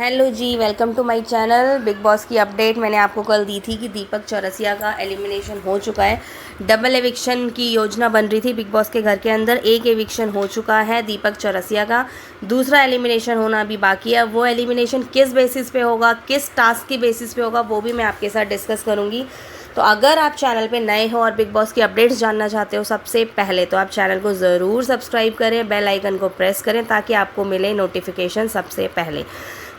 Hello ji, welcome to my channel. Bigg Boss की update मैंने आपको कल दी थी कि दीपक चौरसिया का एलिमिनेशन हो चुका है। डबल एविक्शन की योजना बन रही थी बिग बॉस के घर के अंदर। एक एविक्शन हो चुका है दीपक चौरसिया का, दूसरा एलिमिनेशन होना अभी बाकी है। वो एलिमिनेशन किस बेसिस पे होगा, किस टास्क की बेसिस पे होगा, वो भी मैं आपके साथ डिस्कस करूँगी। तो अगर आप चैनल पे नए हो और बिग बॉस की अपडेट्स जानना चाहते हो सबसे पहले, तो आप चैनल को ज़रूर सब्सक्राइब करें, बेल आइकन को प्रेस करें ताकि आपको मिले नोटिफिकेशन सबसे पहले।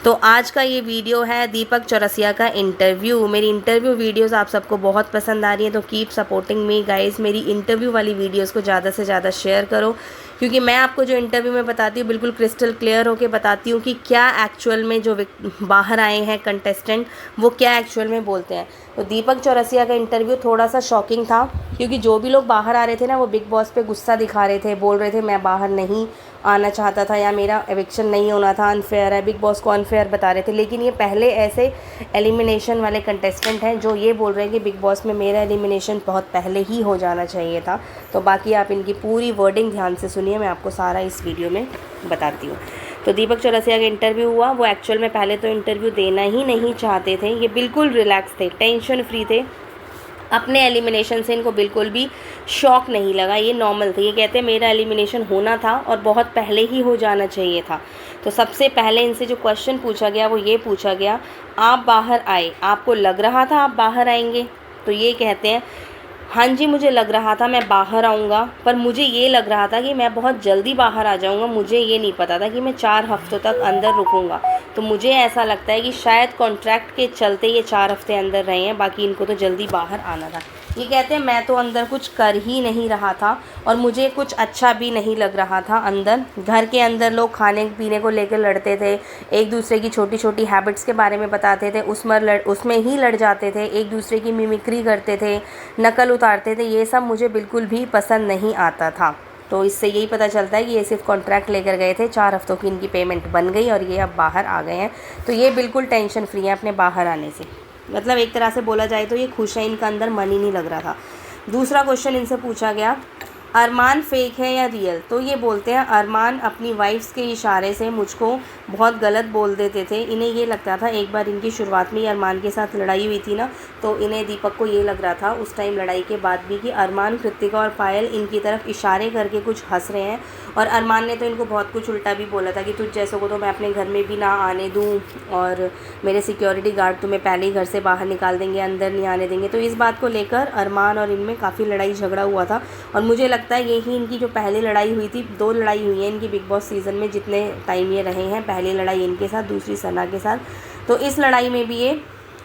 तो आज का ये वीडियो है दीपक चौरसिया का इंटरव्यू। मेरी इंटरव्यू वीडियोस आप सबको बहुत पसंद आ रही हैं, तो कीप सपोर्टिंग मी गाइस। मेरी इंटरव्यू वाली वीडियोस को ज़्यादा से ज़्यादा शेयर करो, क्योंकि मैं आपको जो इंटरव्यू में बताती हूँ बिल्कुल क्रिस्टल क्लियर होकर बताती हूँ कि क्या एक्चुअल में जो बाहर आए हैं कंटेस्टेंट वो क्या एक्चुअल में बोलते हैं। तो दीपक चौरसिया का इंटरव्यू थोड़ा सा शॉकिंग था, क्योंकि जो भी लोग बाहर आ रहे थे ना, वो बिग बॉस पे गुस्सा दिखा रहे थे, बोल रहे थे मैं बाहर नहीं आना चाहता था या मेरा एविक्शन नहीं होना था, अनफेयर है, बिग बॉस को अनफेयर बता रहे थे। लेकिन ये पहले ऐसे एलिमिनेशन वाले कंटेस्टेंट हैं जो ये बोल रहे हैं कि बिग बॉस में मेरा एलिमिनेशन बहुत पहले ही हो जाना चाहिए था। तो बाकी आप इनकी पूरी वर्डिंग ध्यान से सुनिए, मैं आपको सारा इस वीडियो में बताती हूँ। तो दीपक चौरसिया का इंटरव्यू हुआ। वो एक्चुअल में पहले तो इंटरव्यू देना ही नहीं चाहते थे, ये बिल्कुल रिलैक्स थे, टेंशन फ्री थे। अपने एलिमिनेशन से इनको बिल्कुल भी शॉक नहीं लगा, ये नॉर्मल थे। ये कहते हैं मेरा एलिमिनेशन होना था और बहुत पहले ही हो जाना चाहिए था। तो सबसे पहले इनसे जो क्वेश्चन पूछा गया वो ये पूछा गया, आप बाहर आए, आपको लग रहा था आप बाहर आएंगे? तो ये कहते हैं हाँ जी, मुझे लग रहा था मैं बाहर आऊँगा, पर मुझे ये लग रहा था कि मैं बहुत जल्दी बाहर आ जाऊँगा। मुझे ये नहीं पता था कि मैं 4 हफ्तों तक अंदर रुकूँगा। तो मुझे ऐसा लगता है कि शायद कॉन्ट्रैक्ट के चलते ये 4 हफ्ते अंदर रहे हैं, बाकी इनको तो जल्दी बाहर आना था। ये कहते हैं मैं तो अंदर कुछ कर ही नहीं रहा था और मुझे कुछ अच्छा भी नहीं लग रहा था अंदर। घर के अंदर लोग खाने पीने को लेकर लड़ते थे, एक दूसरे की छोटी छोटी हैबिट्स के बारे में बताते थे, उसमें ही लड़ जाते थे, एक दूसरे की मिमिक्री करते थे, नकल उतारते थे। ये सब मुझे बिल्कुल भी पसंद नहीं आता था। तो इससे यही पता चलता है कि ये सिर्फ कॉन्ट्रैक्ट लेकर गए थे, 4 हफ्तों की इनकी पेमेंट बन गई और ये अब बाहर आ गए हैं। तो ये बिल्कुल टेंशन फ्री है अपने बाहर आने से। मतलब एक तरह से बोला जाए तो ये खुश है, इनका अंदर मन ही नहीं लग रहा था। दूसरा क्वेश्चन इनसे पूछा गया, अरमान फेक है या रियल? तो ये बोलते हैं अरमान अपनी वाइफ्स के इशारे से मुझको बहुत गलत बोल देते थे। इन्हें ये लगता था, एक बार इनकी शुरुआत में ही अरमान के साथ लड़ाई हुई थी ना, तो इन्हें दीपक को ये लग रहा था उस टाइम लड़ाई के बाद भी कि अरमान, कृतिका और पायल इनकी तरफ इशारे करके कुछ हंस रहे हैं। और अरमान ने तो इनको बहुत कुछ उल्टा भी बोला था कि तुझ जैसों को तो मैं अपने घर में भी ना आने दूँ और मेरे सिक्योरिटी गार्ड तुम्हें पहले ही घर से बाहर निकाल देंगे, अंदर नहीं आने देंगे। तो इस बात को लेकर अरमान और इनमें काफ़ी लड़ाई झगड़ा हुआ था। और मुझे लगता है यही इनकी जो पहली लड़ाई हुई थी, 2 लड़ाई हुई है इनकी बिग बॉस सीज़न में जितने टाइम ये रहे हैं। पहली लड़ाई इनके साथ, दूसरी सना के साथ। तो इस लड़ाई में भी ये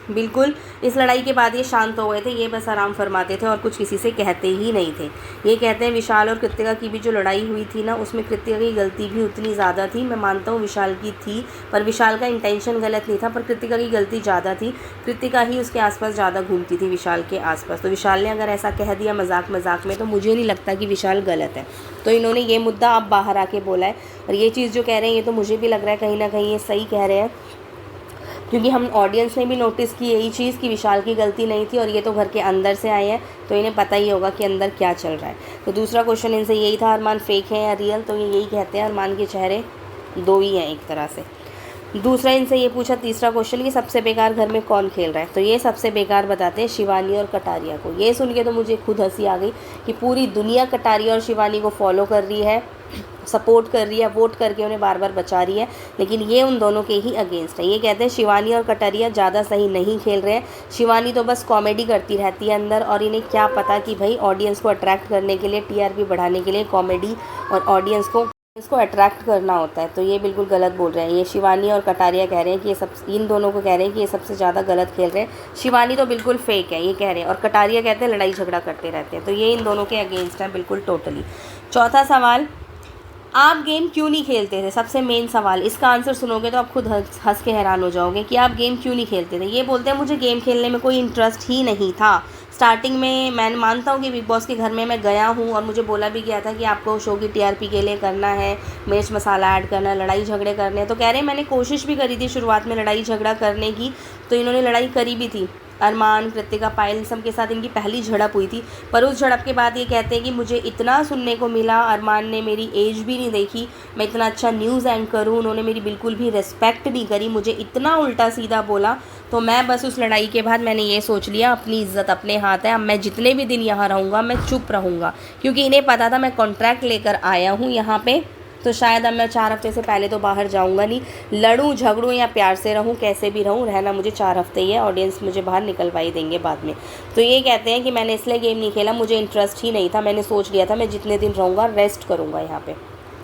बिल्कुल, इस लड़ाई के बाद ये शांत हो गए थे, ये बस आराम फरमाते थे और कुछ किसी से कहते ही नहीं थे। ये कहते हैं विशाल और कृतिका की भी जो लड़ाई हुई थी ना, उसमें कृतिका की गलती भी उतनी ज़्यादा थी। मैं मानता हूँ विशाल की थी, पर विशाल का इंटेंशन गलत नहीं था, पर कृतिका की गलती ज़्यादा थी। कृतिका ही उसके आसपास ज़्यादा घूमती थी, विशाल के आसपास। तो विशाल ने अगर ऐसा कह दिया मजाक मजाक में, तो मुझे नहीं लगता कि विशाल गलत है। तो इन्होंने ये मुद्दा अब बाहर आके बोला है। और ये चीज़ जो कह रहे हैं ये तो मुझे भी लग रहा है कहीं ना कहीं ये सही कह रहे हैं, क्योंकि हम ऑडियंस ने भी नोटिस की यही चीज़ कि विशाल की गलती नहीं थी और ये तो घर के अंदर से आए हैं, तो इन्हें पता ही होगा कि अंदर क्या चल रहा है। तो दूसरा क्वेश्चन इनसे यही था, अरमान फेक है या रियल? तो ये यही कहते हैं अरमान के चेहरे 2 ही हैं एक तरह से। दूसरा इनसे ये पूछा, तीसरा क्वेश्चन, कि सबसे बेकार घर में कौन खेल रहा है? तो ये सबसे बेकार बताते हैं शिवानी और कटारिया को। ये सुन के तो मुझे खुद हंसी आ गई कि पूरी दुनिया कटारिया और शिवानी को फॉलो कर रही है, सपोर्ट कर रही है, वोट करके उन्हें बार बार बचा रही है, लेकिन ये उन दोनों के ही अगेंस्ट है। ये कहते हैं शिवानी और कटारिया ज़्यादा सही नहीं खेल रहे हैं। शिवानी तो बस कॉमेडी करती रहती है अंदर, और इन्हें क्या पता कि भाई ऑडियंस को अट्रैक्ट करने के लिए, टीआरपी बढ़ाने के लिए कॉमेडी और ऑडियंस को इसको अट्रैक्ट करना होता है। तो ये बिल्कुल गलत बोल रहे हैं। ये शिवानी और कटारिया कह रहे हैं कि ये सब, इन दोनों को कह रहे हैं कि ये सबसे ज़्यादा गलत खेल रहे हैं। शिवानी तो बिल्कुल फेक है ये कह रहे हैं, और कटारिया कहते हैं लड़ाई झगड़ा करते रहते हैं। तो ये इन दोनों के अगेंस्ट है बिल्कुल टोटली। चौथा सवाल, आप गेम क्यों नहीं खेलते थे? सबसे मेन सवाल, इसका आंसर सुनोगे तो आप खुद हंस के हैरान हो जाओगे कि आप गेम क्यों नहीं खेलते थे। ये बोलते हैं मुझे गेम खेलने में कोई इंटरेस्ट ही नहीं था। स्टार्टिंग में मैं मानता हूँ कि बिग बॉस के घर में मैं गया हूँ और मुझे बोला भी गया था कि आपको शो की टीआरपी के लिए करना है, मिर्च मसाला ऐड करना है, लड़ाई झगड़े करने हैं। तो कह रहे हैं मैंने कोशिश भी करी थी शुरुआत में लड़ाई झगड़ा करने की, तो इन्होंने लड़ाई करी भी थी, अरमान, कृतिका, पायल सब के साथ इनकी पहली झड़प हुई थी। पर उस झड़प के बाद ये कहते हैं कि मुझे इतना सुनने को मिला, अरमान ने मेरी एज भी नहीं देखी, मैं इतना अच्छा न्यूज़ एंकर हूँ, उन्होंने मेरी बिल्कुल भी रिस्पेक्ट नहीं करी, मुझे इतना उल्टा सीधा बोला। तो मैं बस उस लड़ाई के बाद मैंने ये सोच लिया अपनी इज़्ज़त अपने हाथ है, अब मैं जितने भी दिन यहाँ रहूँगा मैं चुप रहूँगा, क्योंकि इन्हें पता था मैं कॉन्ट्रैक्ट लेकर आया हूँ यहाँ पे, तो शायद अब मैं 4 हफ्ते से पहले तो बाहर जाऊंगा नहीं, लड़ूं झगड़ूं या प्यार से रहूं, कैसे भी रहूं, रहना मुझे 4 हफ्ते ही है, ऑडियंस मुझे बाहर निकलवा ही देंगे बाद में। तो ये कहते हैं कि मैंने इसलिए गेम नहीं खेला, मुझे इंटरेस्ट ही नहीं था, मैंने सोच लिया था मैं जितने दिन रहूँगा रेस्ट करूँगा यहाँ पर।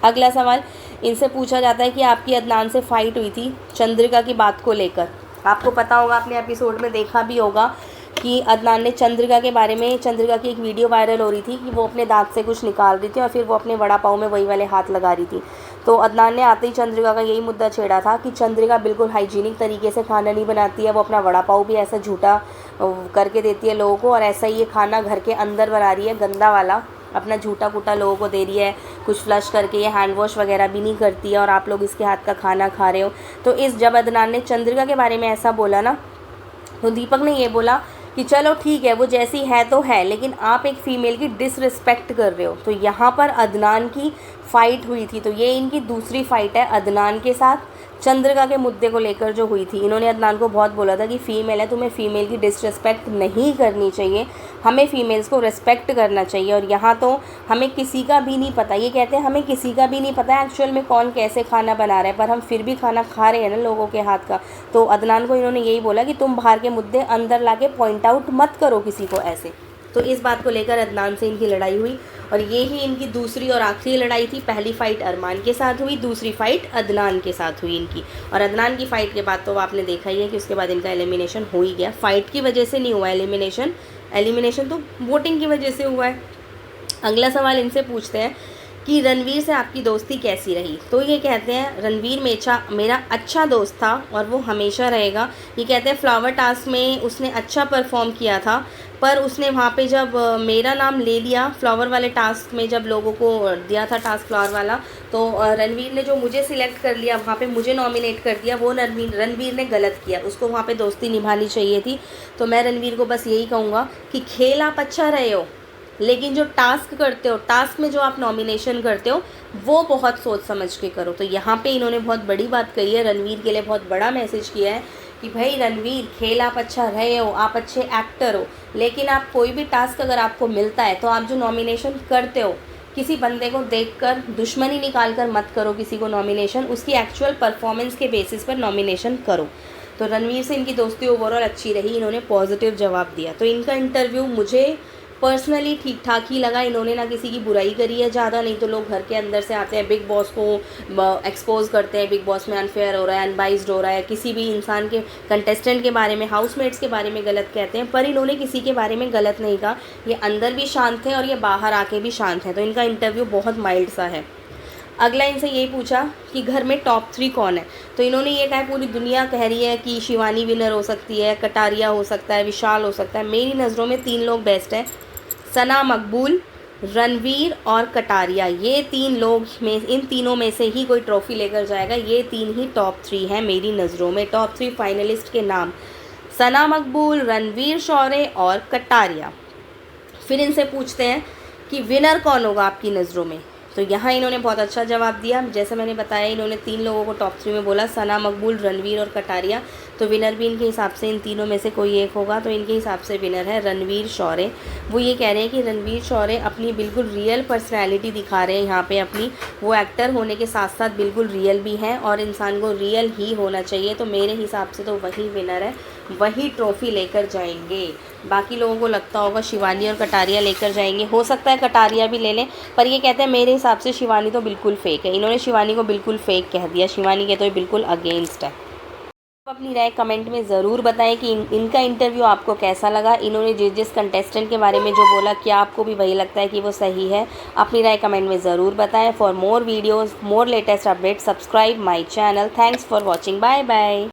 अगला सवाल इनसे पूछा जाता है कि आपकी अदनान से फ़ाइट हुई थी चंद्रिका की बात को लेकर। आपको पता होगा, आपने एपिसोड में देखा भी होगा कि अदनान ने चंद्रिका के बारे में, चंद्रिका की एक वीडियो वायरल हो रही थी कि वो अपने दांत से कुछ निकाल रही थी और फिर वो अपने वड़ा पाव में वही वाले हाथ लगा रही थी। तो अदनान ने आते ही चंद्रिका का यही मुद्दा छेड़ा था कि चंद्रिका बिल्कुल हाइजीनिक तरीके से खाना नहीं बनाती है, वो अपना वड़ा पाव भी ऐसा झूठा करके देती है लोगों को, और ऐसा ही ये खाना घर के अंदर बना रही है, गंदा वाला अपना झूठा कूटा लोगों को दे रही है, कुछ फ्लश करके, ये हैंड वॉश वगैरह भी नहीं करती है, और आप लोग इसके हाथ का खाना खा रहे हो। तो जब अदनान ने चंद्रिका के बारे में ऐसा बोला ना, तो दीपक ने ये बोला कि चलो ठीक है, वो जैसी है तो है, लेकिन आप एक फ़ीमेल की डिसरिस्पेक्ट कर रहे हो। तो यहाँ पर अदनान की फ़ाइट हुई थी, तो ये इनकी दूसरी फ़ाइट है अदनान के साथ चंद्रिका के मुद्दे को लेकर जो हुई थी। इन्होंने अदनान को बहुत बोला था कि फ़ीमेल है, तुम्हें फ़ीमेल की डिसरिस्पेक्ट नहीं करनी चाहिए, हमें फ़ीमेल्स को रिस्पेक्ट करना चाहिए। और यहाँ तो हमें किसी का भी नहीं पता, ये कहते हैं हमें किसी का भी नहीं पता एक्चुअल में कौन कैसे खाना बना रहा है, पर हम फिर भी खाना खा रहे हैं ना लोगों के हाथ का। तो अदनान को इन्होंने यही बोला कि तुम बाहर के मुद्दे अंदर ला के पॉइंट आउट मत करो किसी को ऐसे। तो इस बात को लेकर अदनान से इनकी लड़ाई हुई, और ये ही इनकी दूसरी और आखिरी लड़ाई थी। पहली फ़ाइट अरमान के साथ हुई, दूसरी फ़ाइट अदनान के साथ हुई इनकी। और अदनान की फ़ाइट के बाद तो आपने देखा ही है कि उसके बाद इनका एलिमिनेशन हो ही गया। फ़ाइट की वजह से नहीं हुआ एलिमिनेशन तो वोटिंग की वजह से हुआ है। अगला सवाल इनसे पूछते हैं कि रणवीर से आपकी दोस्ती कैसी रही। तो ये कहते हैं रणवीर मेरा अच्छा दोस्त था और वो हमेशा रहेगा। ये कहते हैं फ्लावर टास्क में उसने अच्छा परफॉर्म किया था, पर उसने वहाँ पे जब मेरा नाम ले लिया फ्लावर वाले टास्क में, जब लोगों को दिया था टास्क फ्लावर वाला, तो रणवीर ने जो मुझे सिलेक्ट कर लिया, वहाँ पे मुझे नॉमिनेट कर दिया, वो रणवीर ने गलत किया। उसको वहाँ पे दोस्ती निभानी चाहिए थी। तो मैं रणवीर को बस यही कहूँगा कि खेल आप अच्छा रहे हो, लेकिन जो टास्क करते हो, टास्क में जो आप नॉमिनेशन करते हो, वो बहुत सोच समझ के करो। तो यहाँ पे इन्होंने बहुत बड़ी बात कही है, रणवीर के लिए बहुत बड़ा मैसेज किया है कि भाई रणवीर, खेल आप अच्छा रहे हो, आप अच्छे एक्टर हो, लेकिन आप कोई भी टास्क अगर आपको मिलता है तो आप जो नॉमिनेशन करते हो, किसी बंदे को देखकर दुश्मनी निकाल कर मत करो किसी को नॉमिनेशन, उसकी एक्चुअल परफॉर्मेंस के बेसिस पर नॉमिनेशन करो। तो रणवीर से इनकी दोस्ती ओवरऑल अच्छी रही, इन्होंने पॉजिटिव जवाब दिया। तो इनका इंटरव्यू मुझे पर्सनली ठीक ठाक ही लगा। इन्होंने ना किसी की बुराई करी है ज़्यादा, नहीं तो लोग घर के अंदर से आते हैं, बिग बॉस को एक्सपोज करते हैं, बिग बॉस में अनफेयर हो रहा है, अनबाइज्ड हो रहा है, किसी भी इंसान के, कंटेस्टेंट के बारे में, हाउसमेट्स के बारे में गलत कहते हैं, पर इन्होंने किसी के बारे में गलत नहीं कहा। ये अंदर भी शांत है और ये बाहर आके भी शांत है, तो इनका इंटरव्यू बहुत माइल्ड सा है। अगला इनसे यही पूछा कि घर में टॉप 3 कौन है। तो इन्होंने ये कहा, पूरी दुनिया कह रही है कि शिवानी विनर हो सकती है, कटारिया हो सकता है, विशाल हो सकता है। मेरी नज़रों में 3 लोग बेस्ट हैं, सना मकबूल, रणवीर और कटारिया। ये 3 लोग में, इन तीनों में से ही कोई ट्रॉफ़ी लेकर जाएगा। ये 3 ही टॉप 3 हैं मेरी नज़रों में। टॉप 3 फाइनलिस्ट के नाम सना मकबूल, रणवीर शौर्य और कटारिया। फिर इनसे पूछते हैं कि विनर कौन होगा आपकी नज़रों में। तो यहाँ इन्होंने बहुत अच्छा जवाब दिया। जैसे मैंने बताया, इन्होंने 3 लोगों को टॉप 3 में बोला, सना मकबूल, रणवीर और कटारिया। तो विनर भी इनके हिसाब से इन तीनों में से कोई एक होगा। तो इनके हिसाब से विनर है रणवीर शौर्य। वो ये कह रहे हैं कि रणवीर शौर्य अपनी बिल्कुल रियल पर्सनैलिटी दिखा रहे हैं यहाँ पे अपनी। वो एक्टर होने के साथ साथ बिल्कुल रियल भी हैं और इंसान को रियल ही होना चाहिए। तो मेरे हिसाब से तो वही विनर है, वही ट्रॉफ़ी लेकर जाएंगे। बाकी लोगों को लगता होगा शिवानी और कटारिया लेकर जाएंगे, हो सकता है कटारिया भी ले लें, पर ये कहते हैं मेरे हिसाब से शिवानी तो बिल्कुल फेक है। इन्होंने शिवानी को बिल्कुल फेक कह दिया, शिवानी के तो ये बिल्कुल अगेंस्ट है। आप अपनी राय कमेंट में ज़रूर बताएं कि इनका इंटरव्यू आपको कैसा लगा। इन्होंने जिस कंटेस्टेंट के बारे में जो बोला, क्या आपको भी वही लगता है कि वो सही है? अपनी राय कमेंट में ज़रूर बताएं। For more videos, more latest update, subscribe my channel. Thanks for watching. Bye bye.